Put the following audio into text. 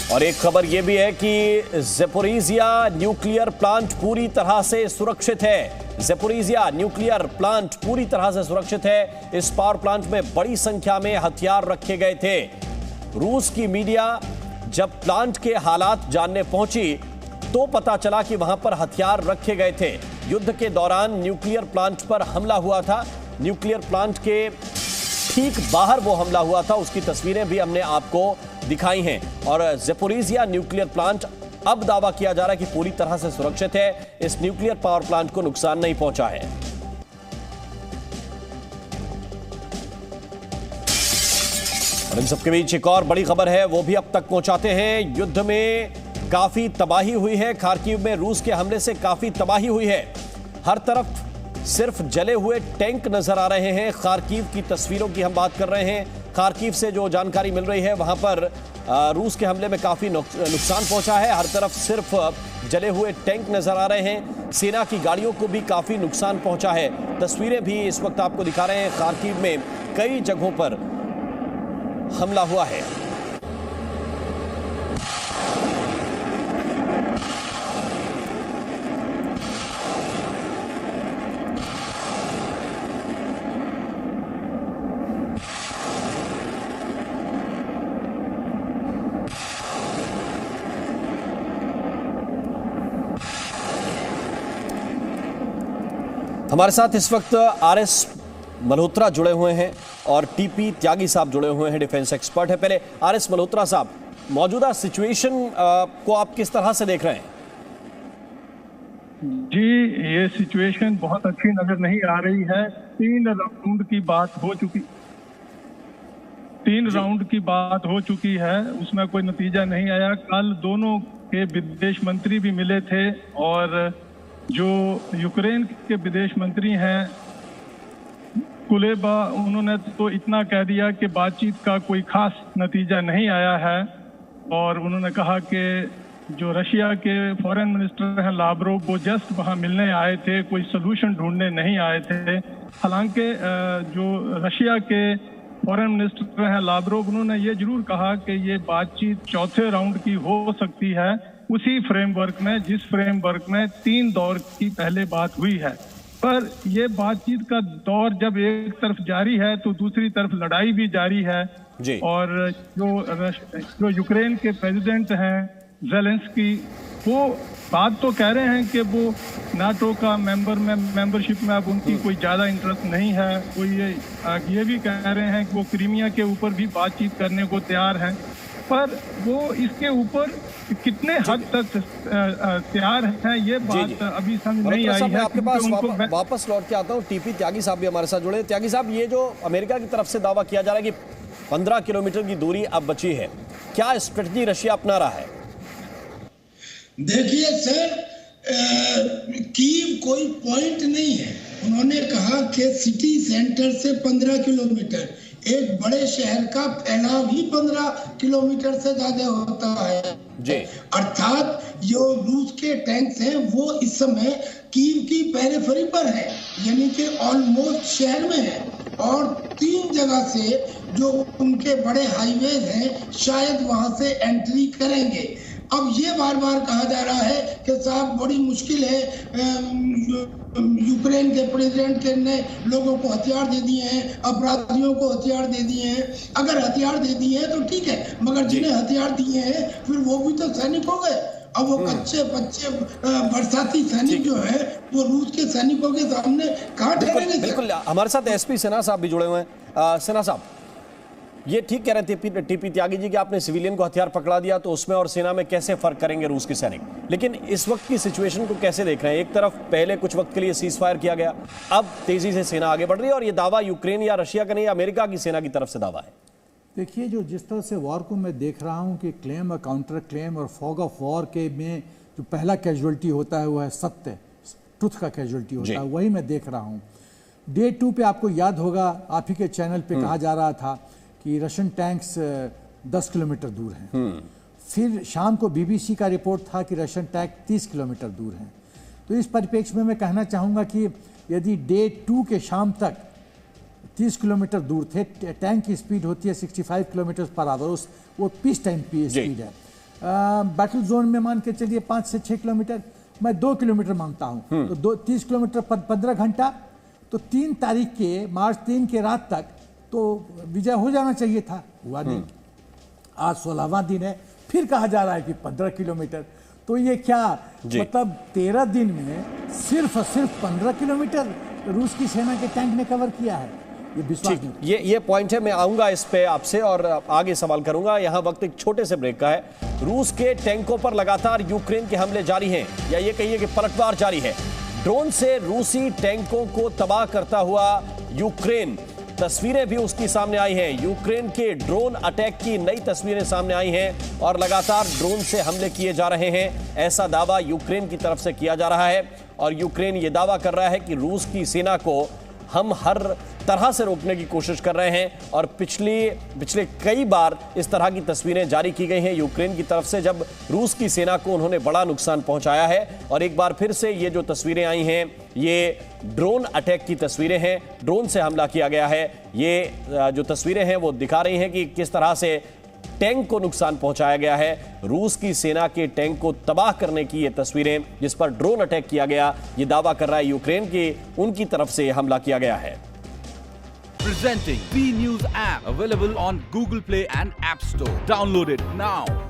और एक खबर यह भी है कि ज़ैपोरिज़िया न्यूक्लियर प्लांट पूरी तरह से सुरक्षित है। ज़ैपोरिज़िया न्यूक्लियर प्लांट पूरी तरह से सुरक्षित है। इस पावर प्लांट में बड़ी संख्या में हथियार रखे गए थे। रूस की मीडिया जब प्लांट के हालात जानने पहुंची तो पता चला कि वहां पर हथियार रखे गए थे। युद्ध के दौरान न्यूक्लियर प्लांट पर हमला हुआ था। न्यूक्लियर प्लांट के ठीक बाहर वो हमला हुआ था, उसकी तस्वीरें भी हमने आपको दिखाई हैं। और ज़ैपोरिज़िया न्यूक्लियर प्लांट अब दावा किया जा रहा है कि पूरी तरह से सुरक्षित है। इस न्यूक्लियर पावर प्लांट को नुकसान नहीं पहुंचा है। और इन सबके बीच एक और बड़ी खबर है, वो भी अब तक पहुंचाते हैं। युद्ध में काफी तबाही हुई है। खार्किव में रूस के हमले से काफी तबाही हुई है। हर तरफ सिर्फ जले हुए टैंक नजर आ रहे हैं। खार्किव की तस्वीरों की हम बात कर रहे हैं। खार्किव से जो जानकारी मिल रही है वहां पर रूस के हमले में काफी नुकसान पहुंचा है। हर तरफ सिर्फ जले हुए टैंक नजर आ रहे हैं। सेना की गाड़ियों को भी काफी नुकसान पहुंचा है। तस्वीरें भी इस वक्त आपको दिखा रहे हैं। खार्किव में कई जगहों पर हमला हुआ है। हमारे साथ इस वक्त आरएस मल्होत्रा जुड़े हुए हैं और टीपी त्यागी साहब जुड़े हुए हैं, डिफेंस एक्सपर्ट है। पहले आरएस मल्होत्रा साहब, मौजूदा सिचुएशन को आप किस तरह से देख रहे हैं? जी, ये सिचुएशन बहुत अच्छी नजर नहीं आ रही है। 3 राउंड की बात हो चुकी है, उसमें कोई नतीजा नहीं आया। कल दोनों के विदेश मंत्री भी मिले थे और जो यूक्रेन के विदेश मंत्री हैं कुलेबा, उन्होंने तो इतना कह दिया कि बातचीत का कोई खास नतीजा नहीं आया है। और उन्होंने कहा कि जो रशिया के फॉरेन मिनिस्टर हैं लावरोव, वो जस्ट वहां मिलने आए थे, कोई सोल्यूशन ढूंढने नहीं आए थे। हालांकि जो रशिया के फॉरेन मिनिस्टर हैं लावरोव, उन्होंने ये जरूर कहा कि ये बातचीत चौथे राउंड की हो सकती है, उसी फ्रेमवर्क में जिस फ्रेमवर्क में 3 दौर की पहले बात हुई है। पर ये बातचीत का दौर जब एक तरफ जारी है तो दूसरी तरफ लड़ाई भी जारी है जी। और जो यूक्रेन के प्रेसिडेंट हैं ज़ेलेंस्की, वो बात तो कह रहे हैं कि वो नाटो का मेंबरशिप में अब उनकी कोई ज़्यादा इंटरेस्ट नहीं है। वो ये भी कह रहे हैं कि वो क्रीमिया के ऊपर भी बातचीत करने को तैयार हैं, पर वो इसके ऊपर कितने हद तक तैयार हैं ये बात अभी समझ नहीं आई है। आपके पास वापस लौट के आता हूँ। टीपी त्यागी साहब भी हमारे साथ जुड़े। त्यागी साहब, ये जो अमेरिका की तरफ से दावा किया जा रहा है कि 15 किलोमीटर की दूरी अब बची है, क्या स्ट्रेटजी रशिया अपना रहा है? देखिए सर, कीव कोई पॉइंट नहीं है। उन्होंने कहा कि सिटी सेंटर से 15 किलोमीटर, एक बड़े शहर का फैलाव ही 15 किलोमीटर से ज्यादा होता है जी। अर्थात जो रूस के टैंक्स हैं वो इस समय कीव की पेरिफेरी पर है, यानी कि ऑलमोस्ट शहर में है। और 3 जगह से जो उनके बड़े हाईवेज हैं शायद वहां से एंट्री करेंगे। अब ये बार बार कहा जा रहा है कि साहब बड़ी मुश्किल है, यूक्रेन के प्रेसिडेंट के ने लोगों को हथियार दे दिए हैं, अपराधियों को हथियार दे दिए हैं। अगर हथियार दे दिए हैं तो ठीक है, मगर जिन्हें हथियार दिए हैं फिर वो भी तो सैनिक हो गए। अब वो कच्चे बच्चे बरसाती सैनिक जो है वो रूस के सैनिकों के सामने कहाँ ठहरेंगे? बिल्कुल। हमारे साथ एसपी सिन्हा साहब भी जुड़े हुए हैं। सिन्हा साहब, ये ठीक कह रहे थे टीपी त्यागी जी कि आपने सिविलियन को हथियार पकड़ा दिया तो उसमें और सेना में कैसे फर्क करेंगे रूस के सैनिक, लेकिन इस वक्त की सिचुएशन को कैसे देख रहे हैं? एक तरफ पहले कुछ वक्त के लिए सीज फायर किया गया, अब तेजी से सेना आगे बढ़ रही है और ये दावा यूक्रेन या रशिया का नहीं, अमेरिका की सेना की तरफ से दावा है। देखिए, जो जिस तरह से वॉर को मैं देख रहा हूँ कि क्लेम और काउंटर क्लेम और फॉग ऑफ वॉर के में जो पहला कैजुअलिटी होता है वो है सत्य, ट्रुथ का कैजुअलिटी होता है, वही मैं देख रहा हूँ। डे 2 पे आपको याद होगा, आप ही के चैनल पे कहा जा रहा था कि रशियन टैंक्स 10 किलोमीटर दूर हैं। फिर शाम को बीबीसी का रिपोर्ट था कि रशियन टैंक 30 किलोमीटर दूर हैं। तो इस परिप्रेक्ष्य में मैं कहना चाहूँगा कि यदि डे 2 के शाम तक 30 किलोमीटर दूर थे, टैंक की स्पीड होती है 65 किलोमीटर पर आवर, वो पीस टाइम की स्पीड है। बैटल जोन में मान के चलिए 5 से 6 किलोमीटर, मैं 2 किलोमीटर मांगता हूं, तो 30 किलोमीटर 15 घंटा, तो 3 तारीख के मार्च 3 के रात तक तो विजय हो जाना चाहिए था, हुआ नहीं। आज 16वां दिन है, फिर कहा जा रहा है कि 15 किलोमीटर, तो ये क्या मतलब 13 दिन में सिर्फ और सिर्फ 15 किलोमीटर रूस की सेना के टैंक ने कवर किया है, ये विश्वास नहीं। ये पॉइंट है, मैं आऊंगा इस पे आपसे और आगे सवाल करूंगा। यहां वक्त एक छोटे से ब्रेक का है। रूस के टैंकों पर लगातार यूक्रेन के हमले जारी हैं, या ये कहिए कि पलटवार जारी है। ड्रोन से रूसी टैंकों को तबाह करता हुआ यूक्रेन, तस्वीरें भी उसकी सामने आई हैं। यूक्रेन के ड्रोन अटैक की नई तस्वीरें सामने आई हैं और लगातार ड्रोन से हमले किए जा रहे हैं, ऐसा दावा यूक्रेन की तरफ से किया जा रहा है। और यूक्रेन ये दावा कर रहा है कि रूस की सेना को हम हर तरह से रोकने की कोशिश कर रहे हैं। और पिछले कई बार इस तरह की तस्वीरें जारी की गई हैं यूक्रेन की तरफ से, जब रूस की सेना को उन्होंने बड़ा नुकसान पहुंचाया है। और एक बार फिर से ये जो तस्वीरें आई हैं, ये ड्रोन अटैक की तस्वीरें हैं, ड्रोन से हमला किया गया है। ये जो तस्वीरें हैं वो दिखा रही हैं कि किस तरह से टैंक को नुकसान पहुंचाया गया है। रूस की सेना के टैंक को तबाह करने की ये तस्वीरें, जिस पर ड्रोन अटैक किया गया, ये दावा कर रहा है यूक्रेन की उनकी तरफ से हमला किया गया है। Presenting B News app, available on Google Play and App Store. Download it now.